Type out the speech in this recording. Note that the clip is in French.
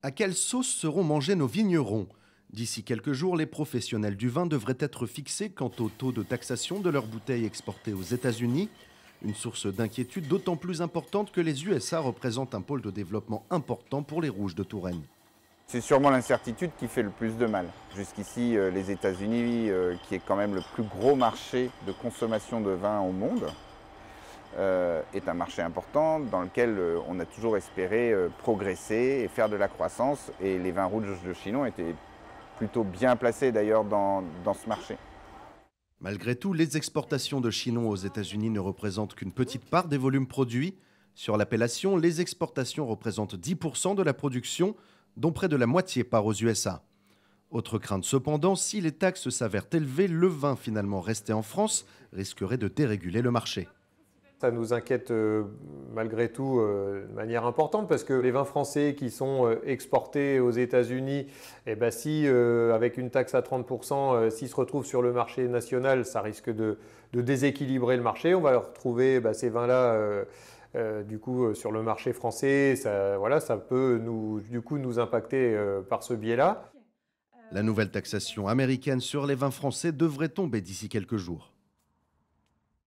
À quelle sauce seront mangés nos vignerons? D'ici quelques jours, les professionnels du vin devraient être fixés quant au taux de taxation de leurs bouteilles exportées aux États-Unis. Une source d'inquiétude d'autant plus importante que les USA représentent un pôle de développement important pour les rouges de Touraine. C'est sûrement l'incertitude qui fait le plus de mal. Jusqu'ici, les États-Unis, qui est quand même le plus gros marché de consommation de vin au monde, est un marché important dans lequel on a toujours espéré progresser et faire de la croissance. Et les vins rouges de Chinon étaient plutôt bien placés d'ailleurs dans ce marché. Malgré tout, les exportations de Chinon aux États-Unis ne représentent qu'une petite part des volumes produits. Sur l'appellation, les exportations représentent 10% de la production, dont près de la moitié part aux USA. Autre crainte cependant, si les taxes s'avèrent élevées, le vin finalement resté en France risquerait de déréguler le marché. Ça nous inquiète malgré tout de manière importante parce que les vins français qui sont exportés aux États-Unis, eh ben si avec une taxe à 30%, s'ils se retrouvent sur le marché national, ça risque de déséquilibrer le marché. On va retrouver ces vins-là du coup sur le marché français. Ça, voilà, ça peut nous impacter par ce biais-là. La nouvelle taxation américaine sur les vins français devrait tomber d'ici quelques jours.